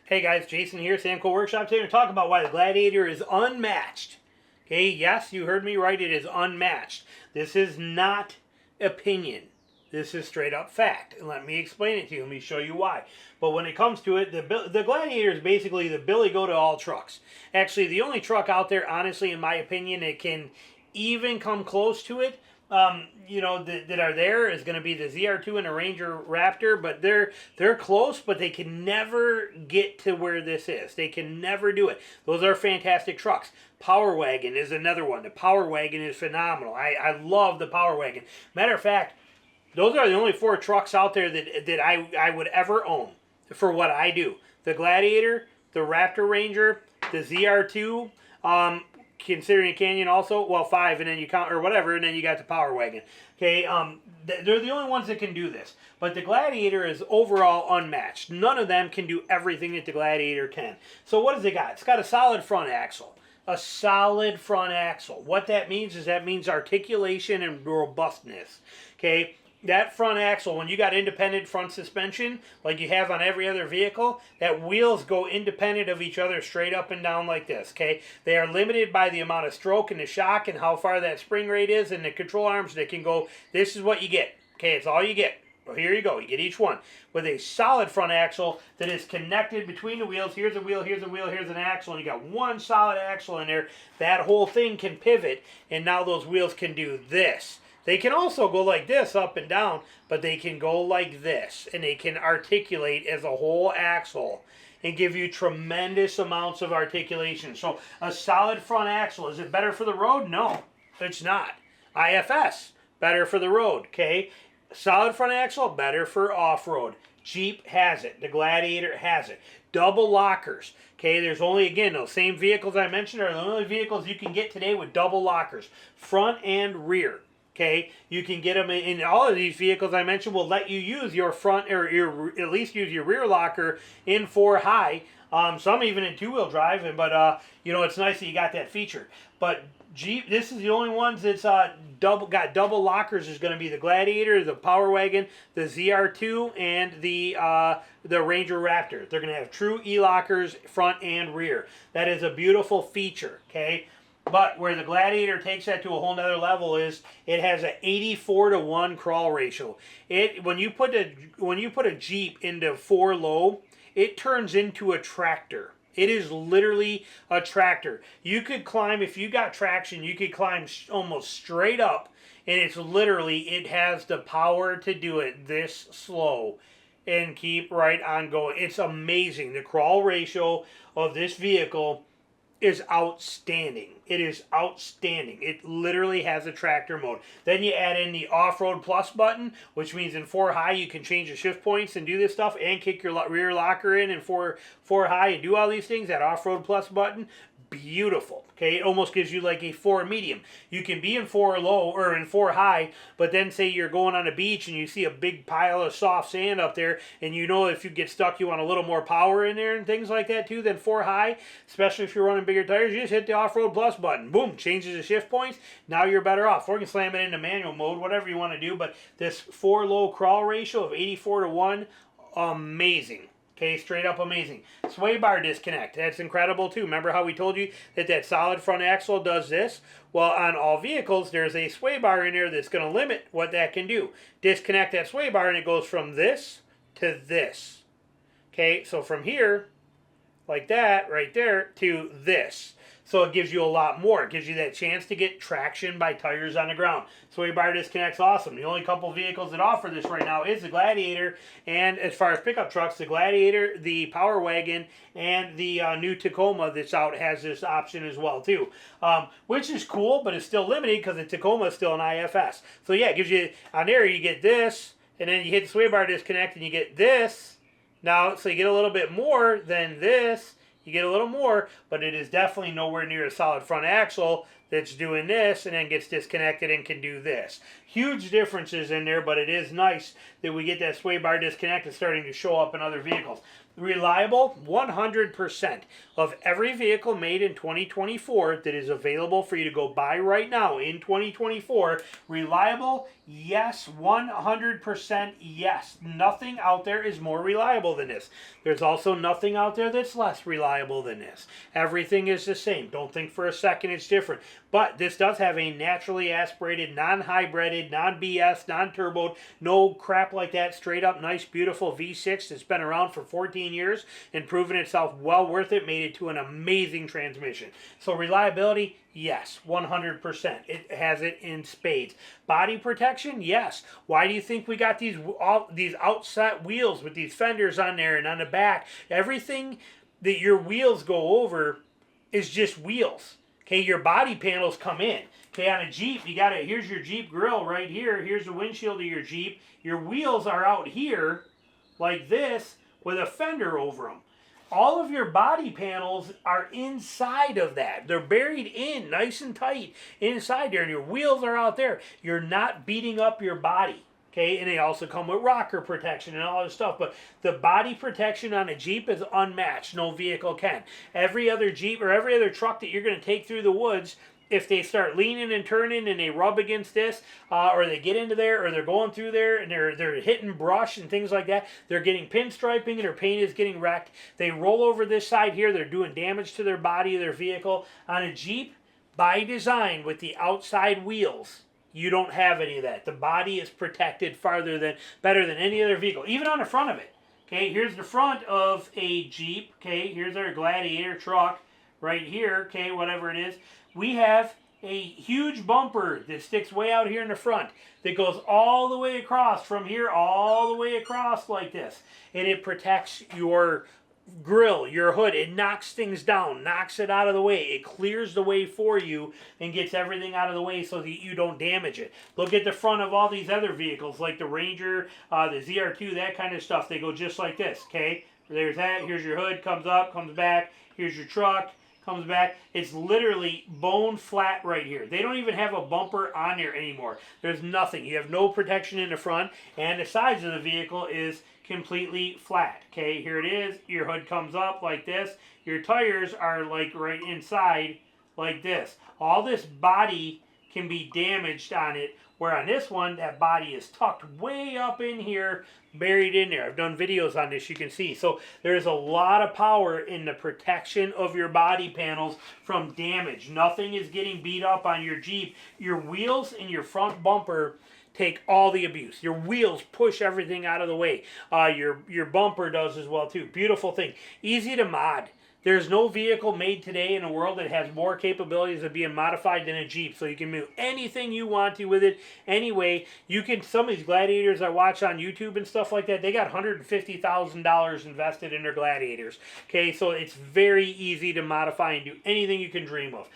Hey guys, Jason here, Samco Workshop. Today we're talking about why the Gladiator is unmatched. Okay, yes, you heard me right, it is unmatched. This is not opinion. This is straight up fact. And let me explain it to you. Let me show you why. But when it comes to it, the Gladiator is basically the Billy Goat of all trucks. Actually, the only truck out there, honestly, in my opinion, that can even come close to it, that are there is going to be the ZR2 and the Ranger Raptor, but they're close, but they can never get to where this is. They can never do it. Those are fantastic trucks. Power Wagon is another one. The Power Wagon is phenomenal. I love the Power Wagon. Matter of fact, those are the only 4 trucks out there that I would ever own for what I do. The Gladiator, the Raptor Ranger, the ZR2, considering a Canyon also, well, 5, and then you count, or whatever, and then you got the Power Wagon. Okay, they're the only ones that can do this. But the Gladiator is overall unmatched. None of them can do everything that the Gladiator can. So what does it got? It's got a solid front axle. A solid front axle. What that means is that means articulation and robustness. Okay, that front axle, when you got independent front suspension, like you have on every other vehicle, that wheels go independent of each other straight up and down like this, okay? They are limited by the amount of stroke and the shock and how far that spring rate is, and the control arms that can go, this is what you get, okay? It's all you get. Well, here you go. You get each one with a solid front axle that is connected between the wheels. Here's a wheel, here's a wheel, here's an axle, and you got one solid axle in there. That whole thing can pivot, and now those wheels can do this. They can also go like this, up and down, but they can go like this, and they can articulate as a whole axle and give you tremendous amounts of articulation. So a solid front axle, is it better for the road? No, it's not. IFS, better for the road, okay? Solid front axle, better for off-road. Jeep has it. The Gladiator has it. Double lockers. Okay, there's only, again, those same vehicles I mentioned are the only vehicles you can get today with double lockers, front and rear. Okay, you can get them in all of these vehicles I mentioned will let you use your front or at least use your rear locker in 4 high. Some even in 2-wheel drive, but it's nice that you got that feature. But Jeep, this is the only ones that's got double lockers. Is going to be the Gladiator, the Power Wagon, the ZR2, and the Ranger Raptor. They're going to have true e-lockers front and rear. That is a beautiful feature. Okay. But where the Gladiator takes that to a whole nother level is it has an 84-to-1 crawl ratio. When you put a Jeep into 4 low, it turns into a tractor. It is literally a tractor. You could climb, if you got traction, you could climb almost straight up, and it's literally, it has the power to do it this slow and keep right on going. It's amazing. The crawl ratio of this vehicle is outstanding. It is outstanding. It literally has a tractor mode. Then you add in the off-road plus button, which means in 4 high you can change the shift points and do this stuff and kick your rear locker in 4 high and do all these things. That off-road plus button, beautiful. Okay, it almost gives you like a 4 medium. You can be in 4 low or in 4 high, but then say you're going on a beach and you see a big pile of soft sand up there, and you know if you get stuck you want a little more power in there and things like that too than 4 high, especially if you're running bigger tires. You just hit the off-road plus button, boom, changes the shift points. Now you're better off. Or you can slam it into manual mode, whatever you want to do, but this 4 low crawl ratio of 84-to-1, amazing. Okay, straight up amazing. Sway bar disconnect, that's incredible too. Remember how we told you that solid front axle does this? Well, on all vehicles, there's a sway bar in there that's going to limit what that can do. Disconnect that sway bar and it goes from this to this. Okay, so from here, like that, right there, to this. So it gives you a lot more. It gives you that chance to get traction by tires on the ground. Sway bar disconnect's awesome. The only couple vehicles that offer this right now is the Gladiator, and as far as pickup trucks, the Gladiator, the Power Wagon, and the new Tacoma that's out has this option as well too. Which is cool, but it's still limited because the Tacoma is still an IFS. So yeah, it gives you, on there you get this, and then you hit the sway bar disconnect and you get this. Now, so you get a little bit more than this. You get a little more, but it is definitely nowhere near a solid front axle that's doing this and then gets disconnected and can do this. Huge differences in there, but it is nice that we get that sway bar disconnect and starting to show up in other vehicles. Reliable, 100% of every vehicle made in 2024 that is available for you to go buy right now in 2024. Reliable, yes, 100% yes. Nothing out there is more reliable than this. There's also nothing out there that's less reliable than this. Everything is the same. Don't think for a second it's different. But this does have a naturally aspirated, non-hybrided, non-BS, non-turboed, no crap like that, straight up nice, beautiful V6 that's been around for 14 years and proven itself well worth it, made it to an amazing transmission. So reliability, yes, 100%. It has it in spades. Body protection, yes. Why do you think we got these outset wheels with these fenders on there and on the back? Everything that your wheels go over is just wheels. Okay, your body panels come in. Okay, on a Jeep, you got it. Here's your Jeep grill right here. Here's the windshield of your Jeep. Your wheels are out here like this with a fender over them. All of your body panels are inside of that. They're buried in nice and tight inside there, and your wheels are out there. You're not beating up your body. Okay, and they also come with rocker protection and all this stuff. But the body protection on a Jeep is unmatched. No vehicle can. Every other Jeep or every other truck that you're going to take through the woods, if they start leaning and turning and they rub against this, or they get into there, or they're going through there and they're hitting brush and things like that, they're getting pinstriping and their paint is getting wrecked. They roll over this side here, they're doing damage to their body, their vehicle. On a Jeep, by design, with the outside wheels, you don't have any of that. The body is protected better than any other vehicle, even on the front of it. Okay, here's the front of a Jeep. Okay, here's our Gladiator truck right here. Okay, whatever it is. We have a huge bumper that sticks way out here in the front that goes all the way across, from here all the way across like this. And it protects your grill, your hood. It knocks things down, knocks it out of the way. It clears the way for you and gets everything out of the way so that you don't damage it. Look at the front of all these other vehicles like the Ranger, the ZR2, that kind of stuff. They go just like this, okay? There's that. Here's your hood, comes up, comes back. Here's your truck, comes back. It's literally bone flat right here. They don't even have a bumper on there anymore. There's nothing. You have no protection in the front, and the sides of the vehicle is completely flat. Okay, here it is. Your hood comes up like this. Your tires are like right inside like this. All this body can be damaged on it, where on this one, that body is tucked way up in here, buried in there. I've done videos on this, you can see. So there's a lot of power in the protection of your body panels from damage. Nothing is getting beat up on your Jeep. Your wheels and your front bumper take all the abuse. Your wheels push everything out of the way. Your bumper does as well too. Beautiful thing. Easy to mod. There's no vehicle made today in the world that has more capabilities of being modified than a Jeep. So you can move anything you want to with it. Anyway, you can, some of these Gladiators I watch on YouTube and stuff like that, they got $150,000 invested in their Gladiators. Okay, so it's very easy to modify and do anything you can dream of.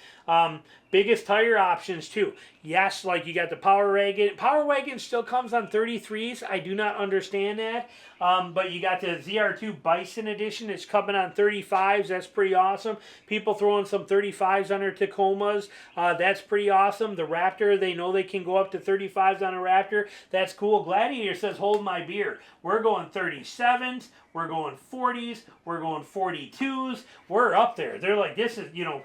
Biggest tire options too. Yes, like you got the Power Wagon. Power Wagon still comes on 33s. I do not understand that. But you got the ZR2 Bison Edition. It's coming on 35s. That's pretty awesome. People throwing some 35s on their Tacomas. That's pretty awesome. The Raptor, they know they can go up to 35s on a Raptor. That's cool. Gladiator says, hold my beer. We're going 37s. We're going 40s. We're going 42s. We're up there. They're like, this is, you know,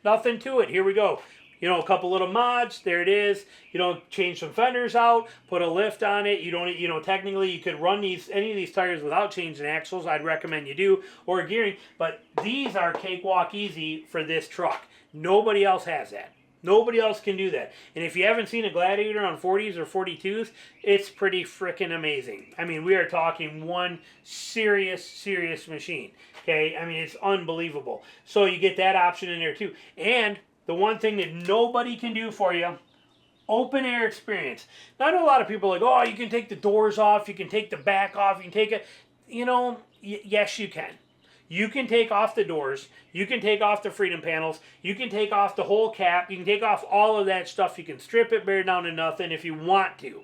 nothing to it. Here we go. You know, a couple little mods. There it is. You know, change some fenders out, put a lift on it. You don't, you know, technically you could run any of these tires without changing axles. I'd recommend you do, or gearing. But these are cakewalk easy for this truck. Nobody else has that. Nobody else can do that. And if you haven't seen a Gladiator on 40s or 42s, it's pretty freaking amazing. I mean, we are talking one serious machine. Okay, I mean, it's unbelievable. So you get that option in there too. And the one thing that nobody can do for you, open air experience. Now, I know a lot of people are like, oh, you can take the doors off, you can take the back off, you can take it. You know, yes, you can. You can take off the doors, you can take off the freedom panels, you can take off the whole cap, you can take off all of that stuff. You can strip it bare down to nothing if you want to.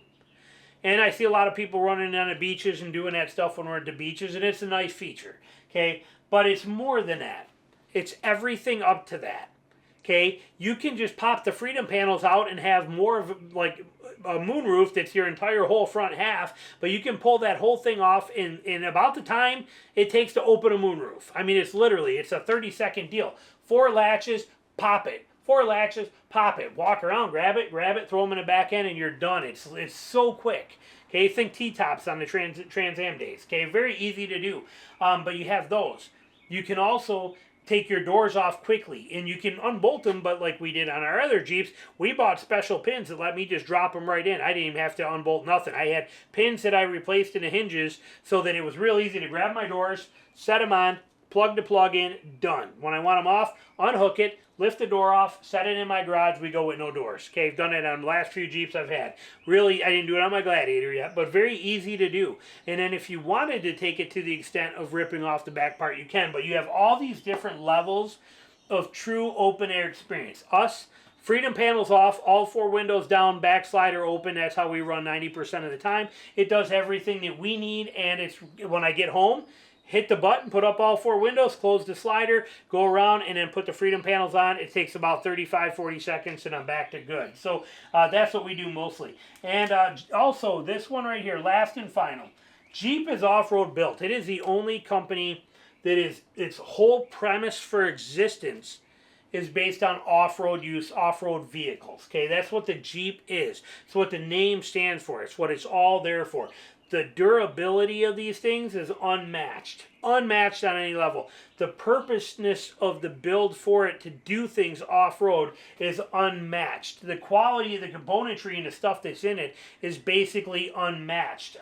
And I see a lot of people running down the beaches and doing that stuff when we're at the beaches, and it's a nice feature, okay? But it's more than that. It's everything up to that. okay, you can just pop the Freedom panels out and have more of like a moonroof that's your entire whole front half, but you can pull that whole thing off in about the time it takes to open a moonroof. I mean, it's literally, it's a 30-second deal. 4 latches, pop it. 4 latches, pop it. Walk around, grab it, throw them in the back end, and you're done. It's so quick. Okay, think T-tops on the Trans Am days. Okay, very easy to do. But you have those. You can also take your doors off quickly, and you can unbolt them, but like we did on our other Jeeps, we bought special pins that let me just drop them right in. I didn't even have to unbolt nothing. I had pins that I replaced in the hinges so that it was real easy to grab my doors, set them on, plug the plug in, done. When I want them off, unhook it, lift the door off, set it in my garage, we go with no doors. Okay, I've done it on the last few Jeeps I've had. Really, I didn't do it on my Gladiator yet, but very easy to do. And then if you wanted to take it to the extent of ripping off the back part, you can. But you have all these different levels of true open air experience. Us, Freedom panels off, all 4 windows down, back slider open. That's how we run 90% of the time. It does everything that we need, and it's when I get home, hit the button, put up all 4 windows, close the slider, go around, and then put the Freedom panels on. It takes about 35-40 seconds, and I'm back to good. So that's what we do mostly. And also, this one right here, last and final. Jeep is off-road built. It is the only company that is, its whole premise for existence is based on off-road use, off-road vehicles. Okay, that's what the Jeep is. It's what the name stands for. It's what it's all there for. The durability of these things is unmatched. Unmatched on any level. The purposeness of the build for it to do things off-road is unmatched. The quality of the componentry and the stuff that's in it is basically unmatched.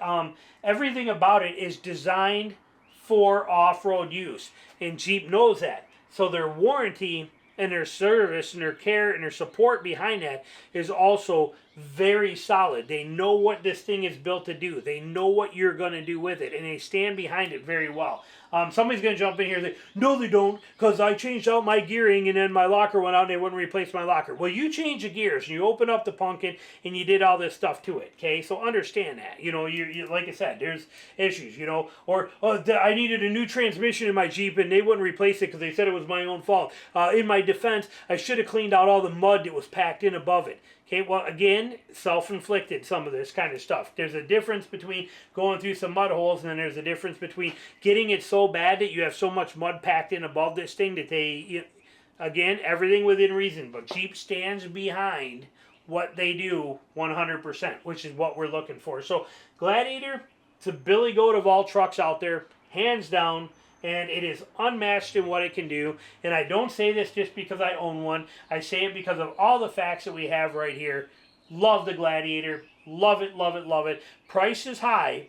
Everything about it is designed for off-road use. And Jeep knows that. So their warranty and their service and their care and their support behind that is also very solid. They know what this thing is built to do. They know what you're going to do with it, and they stand behind it very well. Somebody's going to jump in here and say, no, they don't, because I changed out my gearing, and then my locker went out, and they wouldn't replace my locker. Well, you changed the gears, and you opened up the pumpkin, and you did all this stuff to it, okay? So understand that. You know, you like I said, there's issues, you know. Or, I needed a new transmission in my Jeep, and they wouldn't replace it because they said it was my own fault. In my defense, I should have cleaned out all the mud that was packed in above it. Okay, well, again, self-inflicted, some of this kind of stuff. There's a difference between going through some mud holes, and then there's a difference between getting it so bad that you have so much mud packed in above this thing that they, again, everything within reason. But Jeep stands behind what they do 100%, which is what we're looking for. So, Gladiator, it's a billy goat of all trucks out there, hands down. And it is unmatched in what it can do. And I don't say this just because I own one. I say it because of all the facts that we have right here. Love the Gladiator. Love it, love it, love it. Price is high,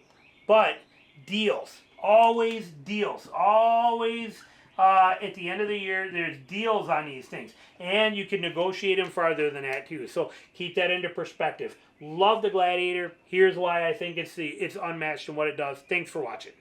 but deals. Always deals. Always at the end of the year, there's deals on these things. And you can negotiate them farther than that too. So keep that into perspective. Love the Gladiator. Here's why I think it's unmatched in what it does. Thanks for watching.